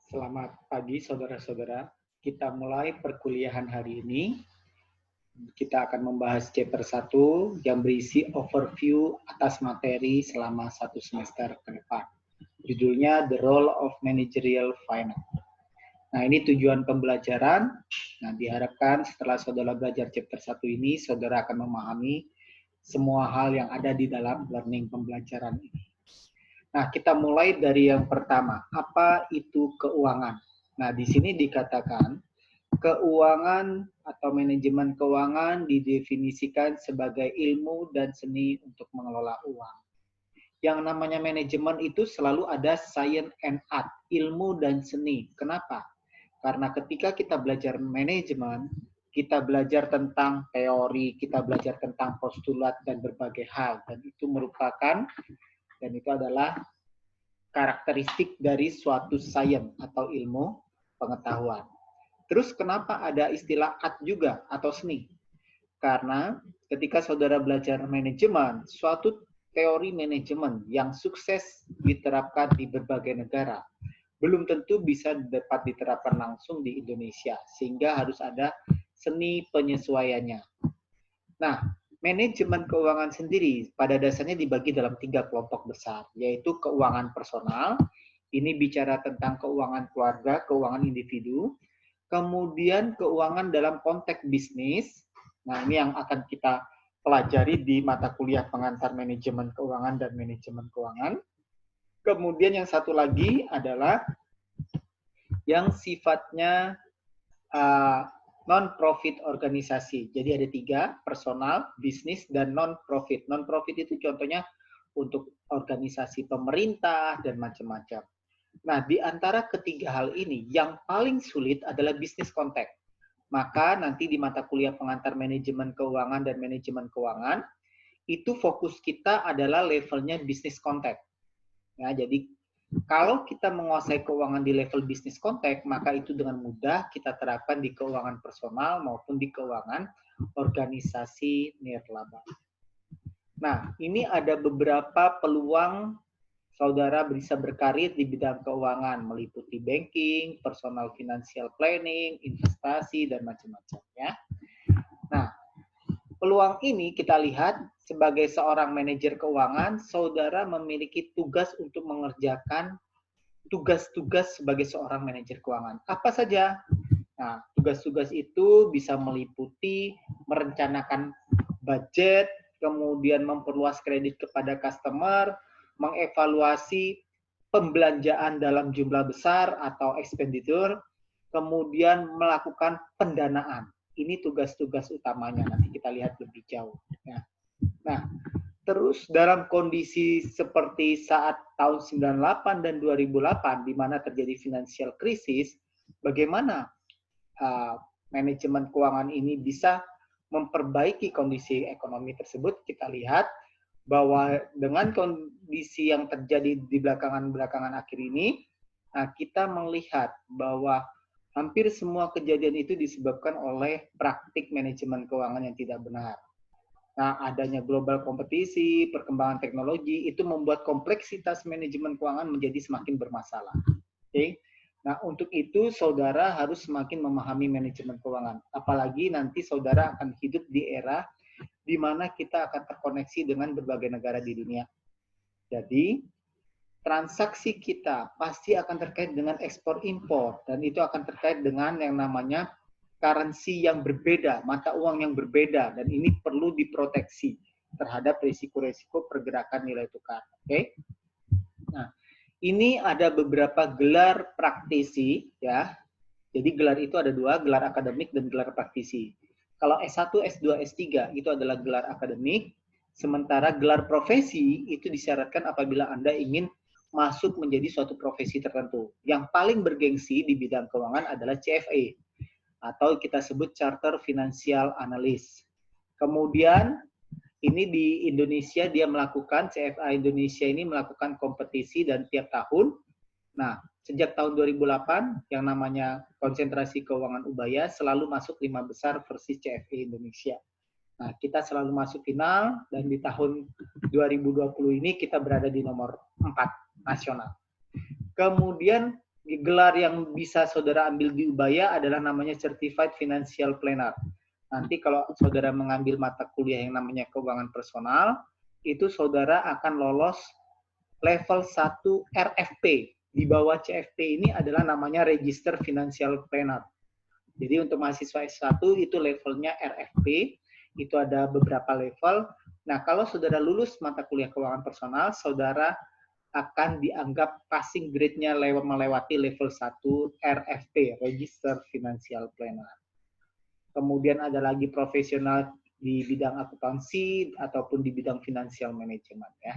Selamat pagi saudara-saudara. Kita mulai perkuliahan hari ini. Kita akan membahas chapter 1 yang berisi overview atas materi selama satu semester ke depan. Judulnya The Role of Managerial Finance. Nah, ini tujuan pembelajaran. Nah, diharapkan setelah saudara belajar chapter 1 ini, saudara akan memahami semua hal yang ada di dalam learning pembelajaran ini. Nah, kita mulai dari yang pertama. Apa itu keuangan? Nah, di sini dikatakan keuangan atau manajemen keuangan didefinisikan sebagai ilmu dan seni untuk mengelola uang. Yang namanya manajemen itu selalu ada science and art, ilmu dan seni. Kenapa? Karena ketika kita belajar manajemen, kita belajar tentang teori, kita belajar tentang postulat dan berbagai hal. Dan itu merupakan, dan itu adalah karakteristik dari suatu science atau ilmu pengetahuan. Terus kenapa ada istilah art juga atau seni? Karena ketika saudara belajar manajemen, suatu teori manajemen yang sukses diterapkan di berbagai negara, belum tentu bisa dapat diterapkan langsung di Indonesia, sehingga harus ada seni penyesuaiannya. Nah, manajemen keuangan sendiri pada dasarnya dibagi dalam 3 kelompok besar, yaitu keuangan personal, ini bicara tentang keuangan keluarga, keuangan individu, kemudian keuangan dalam konteks bisnis. Nah, ini yang akan kita pelajari di mata kuliah pengantar manajemen keuangan dan manajemen keuangan. Kemudian yang satu lagi adalah yang sifatnya non-profit organisasi. Jadi ada 3, personal, bisnis, dan non-profit. Non-profit itu contohnya untuk organisasi pemerintah dan macam-macam. Nah, di antara ketiga hal ini, yang paling sulit adalah bisnis kontak. Maka nanti di mata kuliah pengantar manajemen keuangan dan manajemen keuangan, itu fokus kita adalah levelnya bisnis kontak. Ya, jadi kalau kita menguasai keuangan di level bisnis kontak, maka itu dengan mudah kita terapkan di keuangan personal maupun di keuangan organisasi nirlaba. Nah, ini ada beberapa peluang saudara bisa berkarir di bidang keuangan, meliputi banking, personal financial planning, investasi, dan macam-macam. Ya. Nah, peluang ini kita lihat sebagai seorang manajer keuangan, saudara memiliki tugas untuk mengerjakan tugas-tugas sebagai seorang manajer keuangan. Apa saja? Nah, tugas-tugas itu bisa meliputi merencanakan budget, kemudian memperluas kredit kepada customer, mengevaluasi pembelanjaan dalam jumlah besar atau expenditure, kemudian melakukan pendanaan. Ini tugas-tugas utamanya, nanti kita lihat lebih jauh. Ya. Nah, terus dalam kondisi seperti saat tahun 98 dan 2008, di mana terjadi financial crisis, bagaimana manajemen keuangan ini bisa memperbaiki kondisi ekonomi tersebut? Kita lihat bahwa dengan kondisi yang terjadi di belakangan akhir ini, nah kita melihat bahwa hampir semua kejadian itu disebabkan oleh praktik manajemen keuangan yang tidak benar. Nah, adanya global kompetisi, perkembangan teknologi, itu membuat kompleksitas manajemen keuangan menjadi semakin bermasalah. Oke? Nah, untuk itu saudara harus semakin memahami manajemen keuangan. Apalagi nanti saudara akan hidup di era di mana kita akan terkoneksi dengan berbagai negara di dunia. Jadi, transaksi kita pasti akan terkait dengan ekspor impor, dan itu akan terkait dengan yang namanya currency yang berbeda, mata uang yang berbeda, dan ini perlu diproteksi terhadap risiko-risiko pergerakan nilai tukar. Oke? Nah, ini ada beberapa gelar praktisi, ya. Jadi gelar itu ada 2, gelar akademik dan gelar praktisi. Kalau S1, S2, S3 itu adalah gelar akademik, sementara gelar profesi itu disyaratkan apabila Anda ingin masuk menjadi suatu profesi tertentu. Yang paling bergengsi di bidang keuangan adalah CFA, atau kita sebut Charter Financial Analyst. Kemudian, ini di Indonesia dia melakukan, CFA Indonesia ini melakukan kompetisi dan tiap tahun, nah, sejak tahun 2008, yang namanya konsentrasi keuangan Ubaya selalu masuk 5 besar versi CFA Indonesia. Nah, kita selalu masuk final, dan di tahun 2020 ini kita berada di nomor 4 nasional. Kemudian gelar yang bisa saudara ambil di Ubaya adalah namanya Certified Financial Planner. Nanti kalau saudara mengambil mata kuliah yang namanya keuangan personal, itu saudara akan lolos level 1 RFP. Di bawah CFP ini adalah namanya Register Financial Planner. Jadi untuk mahasiswa S1 itu levelnya RFP, itu ada beberapa level. Nah, kalau saudara lulus mata kuliah keuangan personal, saudara akan dianggap passing grade-nya melewati level 1 RFP, Register Financial Planner. Kemudian ada lagi profesional di bidang akuntansi ataupun di bidang financial management ya.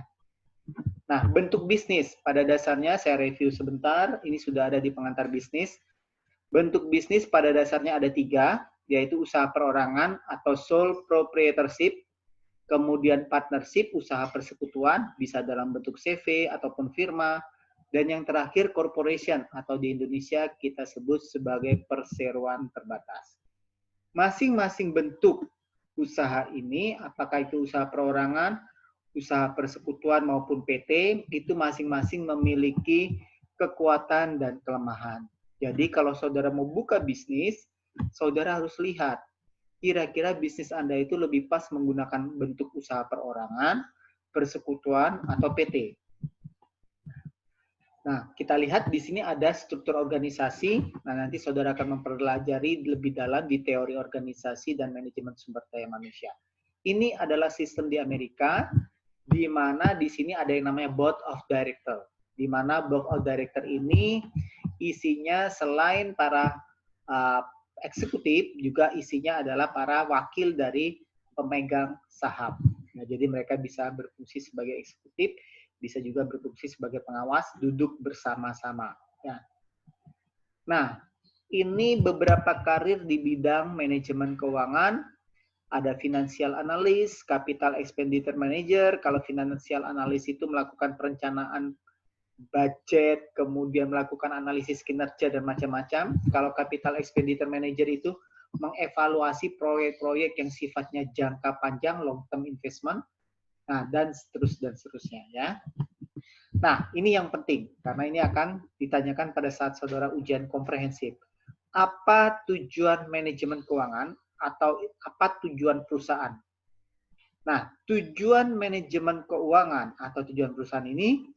Nah, bentuk bisnis pada dasarnya saya review sebentar, ini sudah ada di pengantar bisnis. Bentuk bisnis pada dasarnya ada 3, yaitu usaha perorangan atau sole proprietorship, kemudian partnership, usaha persekutuan, bisa dalam bentuk CV ataupun firma, dan yang terakhir corporation atau di Indonesia kita sebut sebagai perseroan terbatas. Masing-masing bentuk usaha ini, apakah itu usaha perorangan, usaha persekutuan maupun PT, itu masing-masing memiliki kekuatan dan kelemahan. Jadi kalau saudara mau buka bisnis, saudara harus lihat kira-kira bisnis Anda itu lebih pas menggunakan bentuk usaha perorangan, persekutuan, atau PT. Nah, kita lihat di sini ada struktur organisasi. Nah, nanti saudara akan mempelajari lebih dalam di teori organisasi dan manajemen sumber daya manusia. Ini adalah sistem di Amerika, di mana di sini ada yang namanya Board of Director. Di mana Board of Director ini isinya selain para eksekutif, juga isinya adalah para wakil dari pemegang saham. Nah, jadi mereka bisa berfungsi sebagai eksekutif, bisa juga berfungsi sebagai pengawas, duduk bersama-sama. Ya. Nah, ini beberapa karir di bidang manajemen keuangan. Ada financial analyst, capital expenditure manager. Kalau financial analyst itu melakukan perencanaan budget, kemudian melakukan analisis kinerja dan macam-macam. Kalau capital expenditure manager itu mengevaluasi proyek-proyek yang sifatnya jangka panjang, long term investment. Nah, dan seterusnya ya. Nah, ini yang penting karena ini akan ditanyakan pada saat saudara ujian komprehensif. Apa tujuan manajemen keuangan atau apa tujuan perusahaan? Nah, tujuan manajemen keuangan atau tujuan perusahaan ini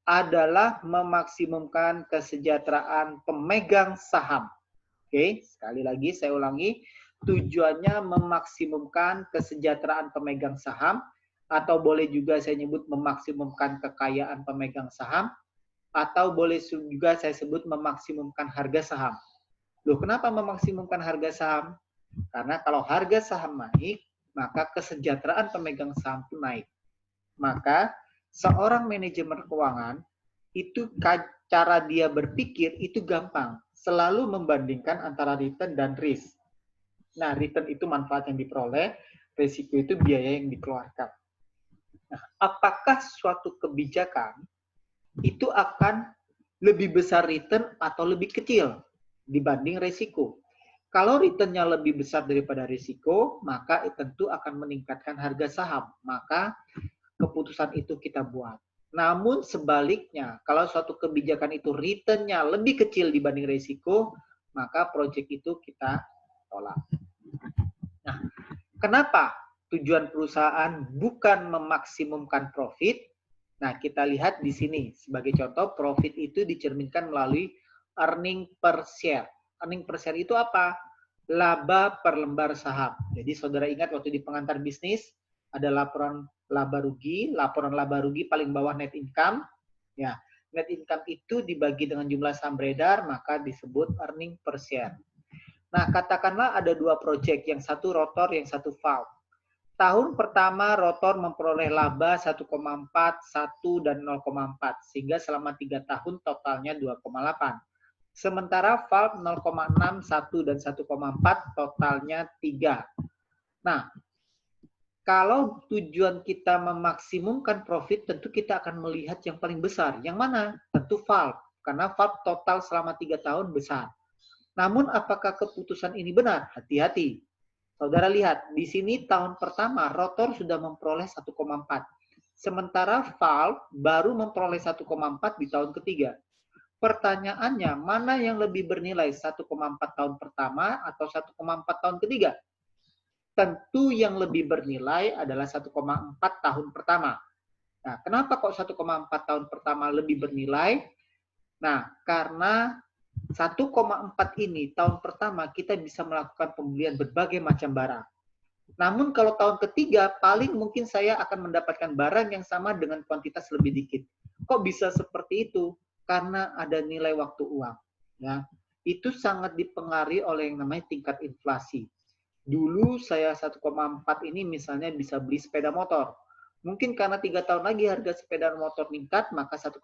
adalah memaksimumkan kesejahteraan pemegang saham. Oke, sekali lagi saya ulangi, tujuannya memaksimumkan kesejahteraan pemegang saham, atau boleh juga saya nyebut memaksimumkan kekayaan pemegang saham, atau boleh juga saya sebut memaksimumkan harga saham. Loh, kenapa memaksimumkan harga saham? Karena kalau harga saham naik, maka kesejahteraan pemegang saham pun naik. Maka seorang manajemen keuangan itu cara dia berpikir itu gampang, selalu membandingkan antara return dan risk. Nah, return itu manfaat yang diperoleh, risiko itu biaya yang dikeluarkan. Nah, apakah suatu kebijakan itu akan lebih besar return atau lebih kecil dibanding risiko? Kalau returnnya lebih besar daripada risiko, maka tentu akan meningkatkan harga saham. Maka keputusan itu kita buat. Namun sebaliknya, kalau suatu kebijakan itu returnnya lebih kecil dibanding risiko, maka proyek itu kita tolak. Nah, kenapa tujuan perusahaan bukan memaksimumkan profit? Nah, kita lihat di sini. Sebagai contoh, profit itu dicerminkan melalui earning per share. Earning per share itu apa? Laba per lembar saham. Jadi saudara ingat waktu di pengantar bisnis, ada laporan laba rugi paling bawah net income. Ya, net income itu dibagi dengan jumlah saham beredar, maka disebut earning per share. Nah, katakanlah ada 2 proyek, yang satu rotor, yang satu valve. Tahun pertama rotor memperoleh laba 1,4, 1, dan 0,4, sehingga selama 3 tahun totalnya 2,8. Sementara valve 0,6, 1, dan 1,4 totalnya 3. Nah, kalau tujuan kita memaksimumkan profit, tentu kita akan melihat yang paling besar. Yang mana? Tentu valve. Karena valve total selama 3 tahun besar. Namun apakah keputusan ini benar? Hati-hati. Saudara lihat, di sini tahun pertama rotor sudah memperoleh 1,4. Sementara valve baru memperoleh 1,4 di tahun ketiga. Pertanyaannya, mana yang lebih bernilai 1,4 tahun pertama atau 1,4 tahun ketiga? Tentu yang lebih bernilai adalah 1,4 tahun pertama. Nah, kenapa kok 1,4 tahun pertama lebih bernilai? Nah, karena 1,4 ini tahun pertama kita bisa melakukan pembelian berbagai macam barang. Namun kalau tahun ketiga paling mungkin saya akan mendapatkan barang yang sama dengan kuantitas lebih dikit. Kok bisa seperti itu? Karena ada nilai waktu uang. Ya, itu sangat dipengaruhi oleh yang namanya tingkat inflasi. Dulu saya 1,4 ini misalnya bisa beli sepeda motor. Mungkin karena 3 tahun lagi harga sepeda motor meningkat, maka 1,4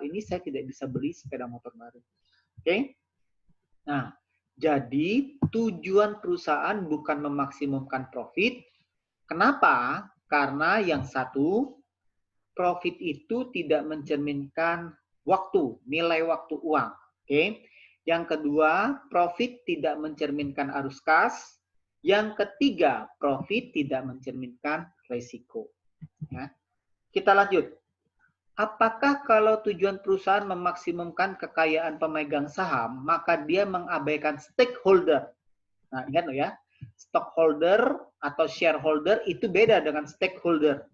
ini saya tidak bisa beli sepeda motor baru. Oke? Nah, jadi tujuan perusahaan bukan memaksimumkan profit. Kenapa? Karena yang satu, profit itu tidak mencerminkan waktu, nilai waktu uang. Oke? Yang kedua, profit tidak mencerminkan arus kas. Yang ketiga, profit tidak mencerminkan resiko. Ya. Kita lanjut. Apakah kalau tujuan perusahaan memaksimumkan kekayaan pemegang saham, maka dia mengabaikan stakeholder? Nah, ingat loh ya, stockholder atau shareholder itu beda dengan stakeholder.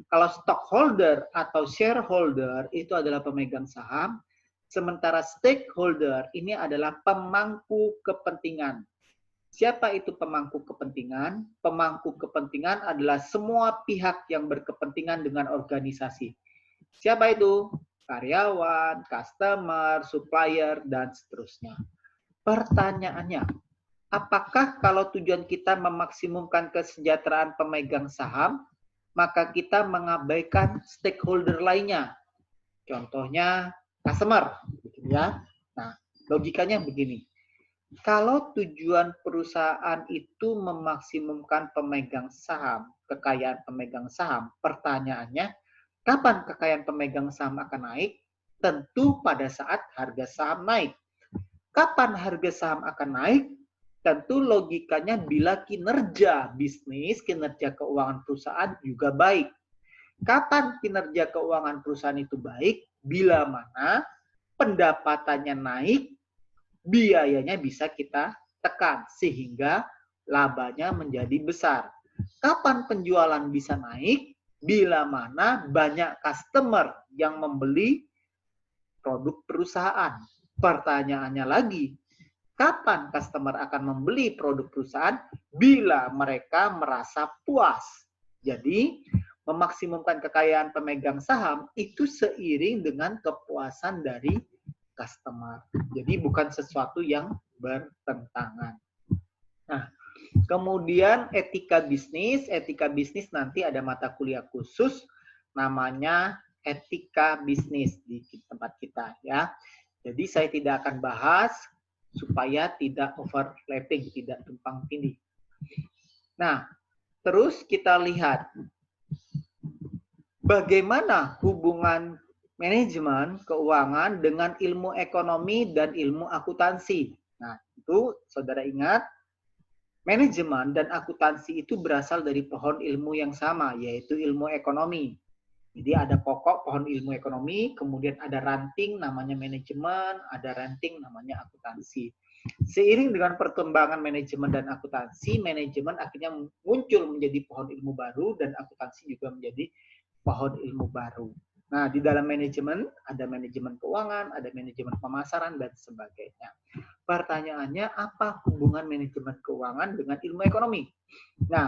Kalau stockholder atau shareholder itu adalah pemegang saham, sementara stakeholder ini adalah pemangku kepentingan. Siapa itu pemangku kepentingan? Pemangku kepentingan adalah semua pihak yang berkepentingan dengan organisasi. Siapa itu? Karyawan, customer, supplier, dan seterusnya. Pertanyaannya, apakah kalau tujuan kita memaksimumkan kesejahteraan pemegang saham, maka kita mengabaikan stakeholder lainnya? Contohnya, customer. Ya. Nah, logikanya begini. Kalau tujuan perusahaan itu memaksimumkan pemegang saham, kekayaan pemegang saham, pertanyaannya, kapan kekayaan pemegang saham akan naik? Tentu pada saat harga saham naik. Kapan harga saham akan naik? Tentu logikanya bila kinerja bisnis, kinerja keuangan perusahaan juga baik. Kapan kinerja keuangan perusahaan itu baik? Bila mana pendapatannya naik, biayanya bisa kita tekan sehingga labanya menjadi besar. Kapan penjualan bisa naik? Bila mana banyak customer yang membeli produk perusahaan. Pertanyaannya lagi, kapan customer akan membeli produk perusahaan? Bila mereka merasa puas. Jadi, memaksimumkan kekayaan pemegang saham itu seiring dengan kepuasan dari customer. Jadi bukan sesuatu yang bertentangan. Nah, kemudian etika bisnis nanti ada mata kuliah khusus namanya etika bisnis di tempat kita ya. Jadi saya tidak akan bahas supaya tidak overlapping, tidak tumpang tindih. Nah, terus kita lihat bagaimana hubungan manajemen keuangan dengan ilmu ekonomi dan ilmu akuntansi. Nah, itu saudara ingat, manajemen dan akuntansi itu berasal dari pohon ilmu yang sama, yaitu ilmu ekonomi. Jadi ada pokok pohon ilmu ekonomi, kemudian ada ranting namanya manajemen, ada ranting namanya akuntansi. Seiring dengan perkembangan manajemen dan akuntansi, manajemen akhirnya muncul menjadi pohon ilmu baru dan akuntansi juga menjadi pohon ilmu baru. Nah, di dalam manajemen, ada manajemen keuangan, ada manajemen pemasaran, dan sebagainya. Pertanyaannya, apa hubungan manajemen keuangan dengan ilmu ekonomi? Nah,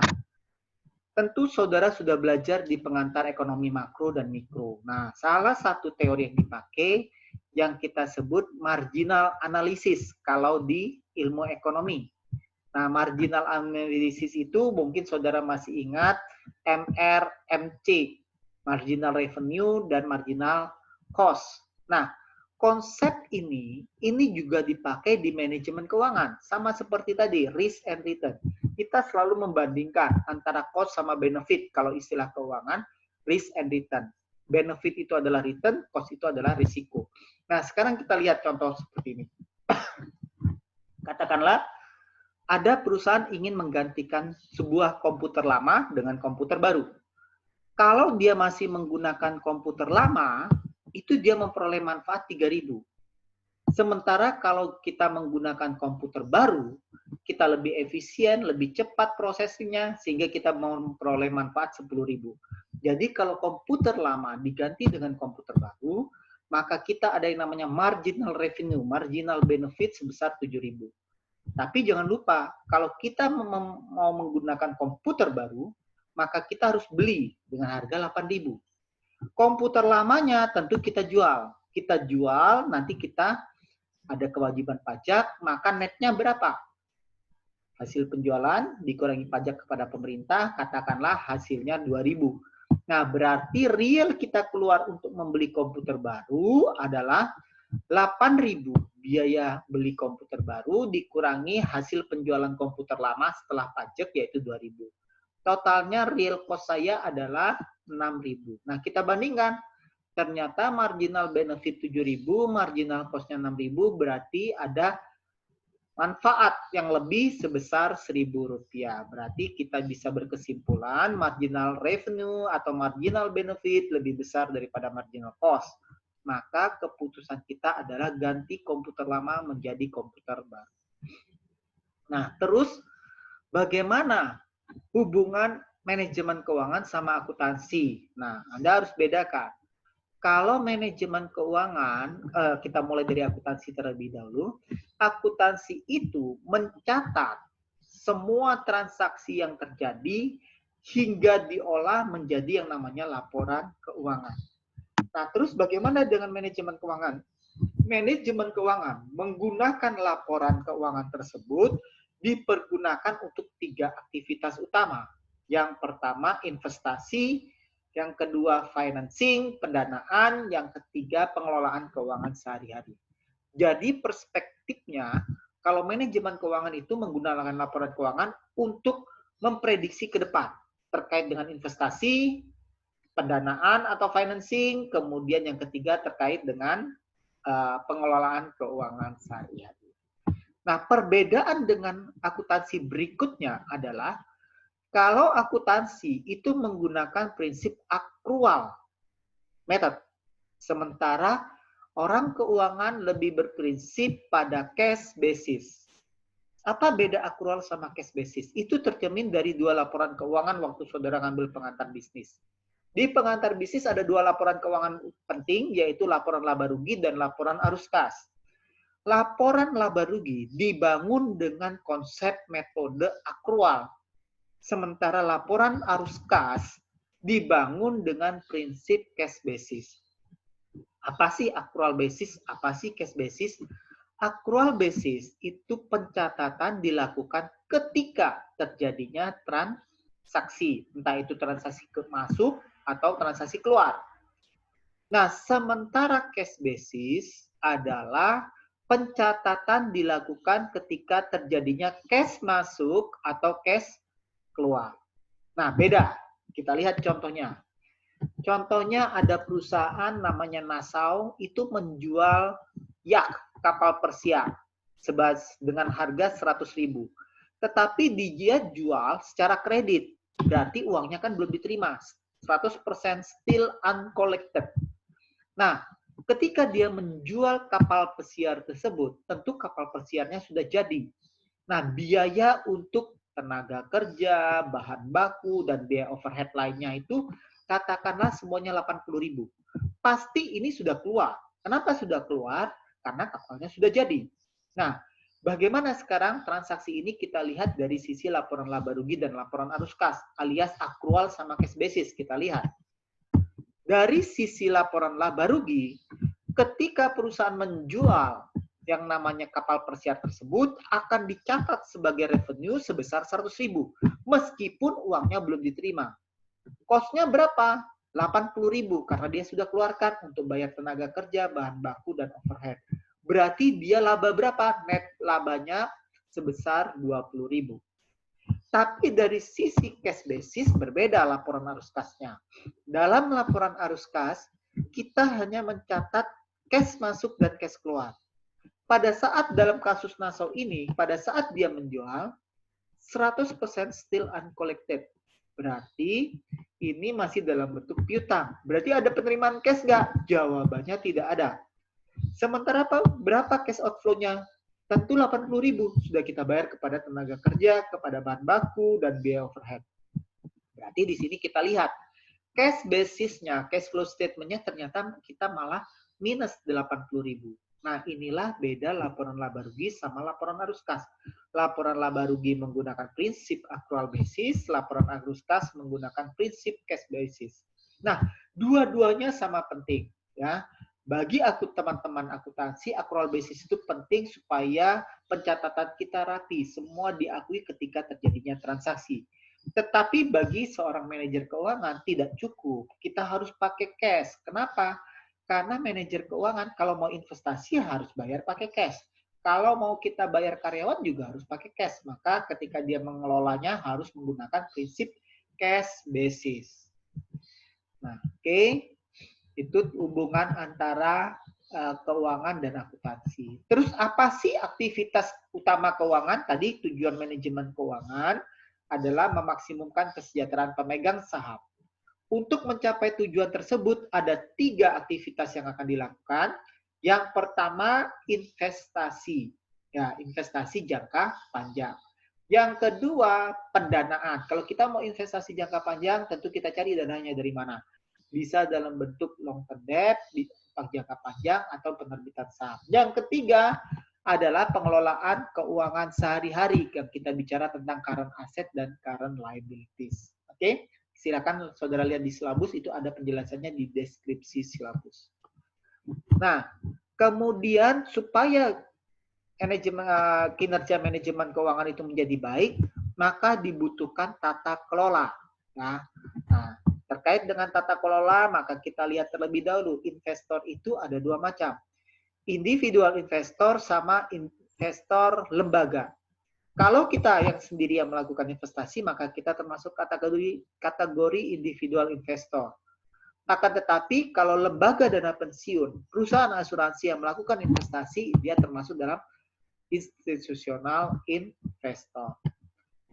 tentu saudara sudah belajar di pengantar ekonomi makro dan mikro. Nah, salah satu teori yang dipakai, yang kita sebut marginal analysis, kalau di ilmu ekonomi. Nah, marginal analysis itu mungkin saudara masih ingat MRMC, marginal revenue dan marginal cost. Nah, konsep ini juga dipakai di manajemen keuangan. Sama seperti tadi, risk and return. Kita selalu membandingkan antara cost sama benefit. Kalau istilah keuangan, risk and return. Benefit itu adalah return, cost itu adalah risiko. Nah, sekarang kita lihat contoh seperti ini. Katakanlah, ada perusahaan ingin menggantikan sebuah komputer lama dengan komputer baru. Kalau dia masih menggunakan komputer lama, itu dia memperoleh manfaat 3.000. Sementara kalau kita menggunakan komputer baru, kita lebih efisien, lebih cepat prosesnya, sehingga kita memperoleh manfaat 10.000. Jadi kalau komputer lama diganti dengan komputer baru, maka kita ada yang namanya marginal revenue, marginal benefit sebesar 7.000. Tapi jangan lupa, kalau kita mau menggunakan komputer baru, maka kita harus beli dengan harga 8.000. Komputer lamanya tentu kita jual. Kita jual, nanti kita ada kewajiban pajak, maka netnya berapa? Hasil penjualan dikurangi pajak kepada pemerintah, katakanlah hasilnya 2.000. Nah, berarti real kita keluar untuk membeli komputer baru adalah 8.000 biaya beli komputer baru dikurangi hasil penjualan komputer lama setelah pajak yaitu 2.000. Totalnya real cost saya adalah 6.000. Nah, kita bandingkan. Ternyata marginal benefit 7.000, marginal cost-nya 6.000, berarti ada manfaat yang lebih sebesar Rp1.000. Berarti kita bisa berkesimpulan marginal revenue atau marginal benefit lebih besar daripada marginal cost. Maka keputusan kita adalah ganti komputer lama menjadi komputer baru. Nah, terus bagaimana hubungan manajemen keuangan sama akuntansi? Nah, Anda harus bedakan. Kalau manajemen keuangan, kita mulai dari akuntansi terlebih dahulu. Akuntansi itu mencatat semua transaksi yang terjadi hingga diolah menjadi yang namanya laporan keuangan. Nah, terus bagaimana dengan manajemen keuangan? Manajemen keuangan menggunakan laporan keuangan tersebut dipergunakan untuk 3 aktivitas utama. Yang pertama investasi, yang kedua financing, pendanaan, yang ketiga pengelolaan keuangan sehari-hari. Jadi perspektifnya, kalau manajemen keuangan itu menggunakan laporan keuangan untuk memprediksi ke depan terkait dengan investasi, pendanaan atau financing, kemudian yang ketiga terkait dengan pengelolaan keuangan sehari-hari. Nah, perbedaan dengan akuntansi berikutnya adalah kalau akuntansi itu menggunakan prinsip accrual method, sementara orang keuangan lebih berprinsip pada cash basis. Apa beda accrual sama cash basis? Itu tercermin dari 2 laporan keuangan waktu saudara ngambil pengantar bisnis. Di pengantar bisnis ada 2 laporan keuangan penting, yaitu laporan laba rugi dan laporan arus kas. Laporan laba rugi dibangun dengan konsep metode accrual. Sementara laporan arus kas dibangun dengan prinsip cash basis. Apa sih accrual basis? Apa sih cash basis? Accrual basis itu pencatatan dilakukan ketika terjadinya transaksi. Entah itu transaksi masuk atau transaksi keluar. Nah, sementara cash basis adalah pencatatan dilakukan ketika terjadinya cash masuk atau cash keluar. Nah, beda. Kita lihat contohnya. Contohnya ada perusahaan namanya Nassau itu menjual yacht, kapal persiar, dengan harga 100.000. Tetapi dia jual secara kredit. Berarti uangnya kan belum diterima. 100% still uncollected. Nah, ketika dia menjual kapal pesiar tersebut, tentu kapal pesiarnya sudah jadi. Nah, biaya untuk tenaga kerja, bahan baku, dan biaya overhead lainnya itu katakanlah semuanya 80.000. Pasti ini sudah keluar. Kenapa sudah keluar? Karena kapalnya sudah jadi. Nah, bagaimana sekarang transaksi ini kita lihat dari sisi laporan laba rugi dan laporan arus kas, alias accrual sama cash basis. Kita lihat. Dari sisi laporan laba rugi, ketika perusahaan menjual yang namanya kapal persiar tersebut akan dicatat sebagai revenue sebesar 100.000 meskipun uangnya belum diterima. Cost-nya berapa? 80.000 karena dia sudah keluarkan untuk bayar tenaga kerja, bahan baku, dan overhead. Berarti dia laba berapa? Net labanya sebesar 20.000. Tapi dari sisi cash basis berbeda laporan arus kasnya. Dalam laporan arus kas, kita hanya mencatat cash masuk dan cash keluar. Pada saat dalam kasus Nassau ini, pada saat dia menjual, 100% still uncollected. Berarti ini masih dalam bentuk piutang. Berarti ada penerimaan cash nggak? Jawabannya tidak ada. Sementara apa? Berapa cash outflow-nya? Tentu 80.000 sudah kita bayar kepada tenaga kerja, kepada bahan baku, dan biaya overhead. Berarti di sini kita lihat cash basisnya, cash flow statement-nya ternyata kita malah minus 80.000. Nah, inilah beda laporan laba rugi sama laporan arus kas. Laporan laba rugi menggunakan prinsip accrual basis, laporan arus kas menggunakan prinsip cash basis. Nah, dua-duanya sama penting, ya. Bagi teman-teman akuntansi, accrual basis itu penting supaya pencatatan kita rapi, semua diakui ketika terjadinya transaksi. Tetapi bagi seorang manajer keuangan tidak cukup, kita harus pakai cash. Kenapa? Karena manajer keuangan kalau mau investasi harus bayar pakai cash. Kalau mau kita bayar karyawan juga harus pakai cash. Maka ketika dia mengelolanya harus menggunakan prinsip cash basis. Nah, oke. Itu hubungan antara keuangan dan akuntansi. Terus apa sih aktivitas utama keuangan? Tadi tujuan manajemen keuangan adalah memaksimumkan kesejahteraan pemegang saham. Untuk mencapai tujuan tersebut ada 3 aktivitas yang akan dilakukan. Yang pertama investasi. Ya, investasi jangka panjang. Yang kedua pendanaan. Kalau kita mau investasi jangka panjang tentu kita cari dananya dari mana? Bisa dalam bentuk long term debt, jangka panjang, atau penerbitan saham. Yang ketiga adalah pengelolaan keuangan sehari-hari yang kita bicara tentang current asset dan current liabilities. Oke, silakan saudara lihat di silabus, itu ada penjelasannya di deskripsi silabus. Nah, kemudian supaya kinerja manajemen keuangan itu menjadi baik, maka dibutuhkan tata kelola. Nah, terkait dengan tata kelola, maka kita lihat terlebih dahulu, investor itu ada 2 macam. Individual investor sama investor lembaga. Kalau kita yang sendiri yang melakukan investasi, maka kita termasuk kategori individual investor. Akan tetapi, kalau lembaga dana pensiun, perusahaan asuransi yang melakukan investasi, dia termasuk dalam institutional investor.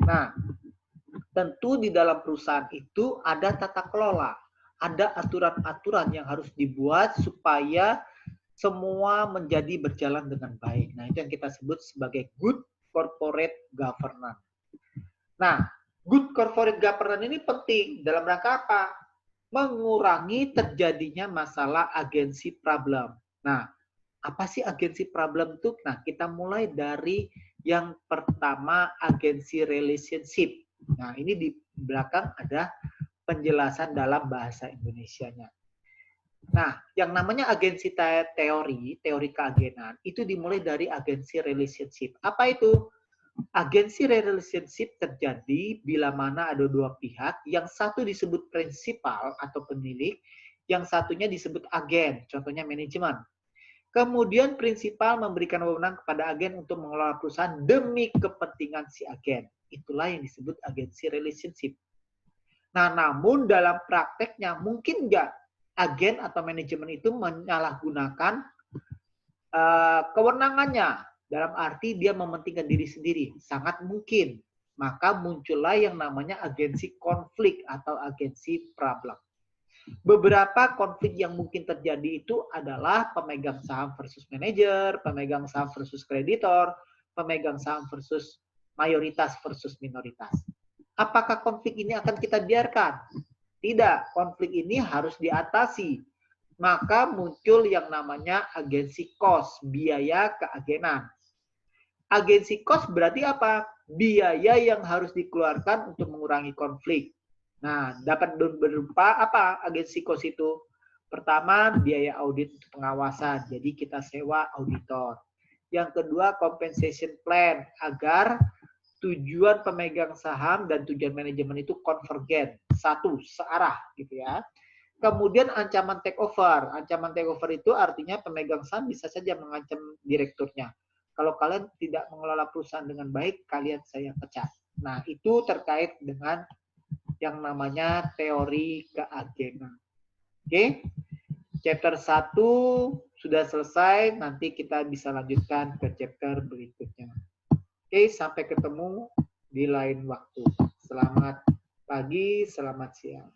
Nah, tentu di dalam perusahaan itu ada tata kelola, ada aturan-aturan yang harus dibuat supaya semua menjadi berjalan dengan baik. Nah, itu yang kita sebut sebagai good corporate governance. Nah, good corporate governance ini penting dalam rangka apa? Mengurangi terjadinya masalah agensi problem. Nah, apa sih agensi problem itu? Nah, kita mulai dari yang pertama, agensi relationship. Nah, ini di belakang ada penjelasan dalam bahasa Indonesianya. Nah, yang namanya agensi teori keagenan, itu dimulai dari agensi relationship. Apa itu? Agensi relationship terjadi bila mana ada 2 pihak, yang satu disebut prinsipal atau pemilik, yang satunya disebut agen, contohnya manajemen. Kemudian prinsipal memberikan wewenang kepada agen untuk mengelola perusahaan demi kepentingan si agen. Itulah yang disebut agensi relationship. Nah, namun dalam prakteknya mungkin nggak agen atau manajemen itu menyalahgunakan kewenangannya. Dalam arti dia mementingkan diri sendiri. Sangat mungkin. Maka muncullah yang namanya agensi konflik atau agensi problem. Beberapa konflik yang mungkin terjadi itu adalah pemegang saham versus manajer, pemegang saham versus kreditor, pemegang saham versus mayoritas versus minoritas. Apakah konflik ini akan kita biarkan? Tidak, konflik ini harus diatasi. Maka muncul yang namanya agensi cost, biaya keagenan. Agensi cost berarti apa? Biaya yang harus dikeluarkan untuk mengurangi konflik. Nah, dapat berupa apa agensi cost itu? Pertama, biaya audit untuk pengawasan. Jadi kita sewa auditor. Yang kedua, compensation plan agar tujuan pemegang saham dan tujuan manajemen itu konvergen, satu, searah gitu ya. Kemudian ancaman takeover. Ancaman takeover itu artinya pemegang saham bisa saja mengancam direkturnya. Kalau kalian tidak mengelola perusahaan dengan baik, kalian saya pecat. Nah, itu terkait dengan yang namanya teori keagenan. Oke, chapter 1 sudah selesai, nanti kita bisa lanjutkan ke chapter berikutnya. Oke, sampai ketemu di lain waktu. Selamat pagi, selamat siang.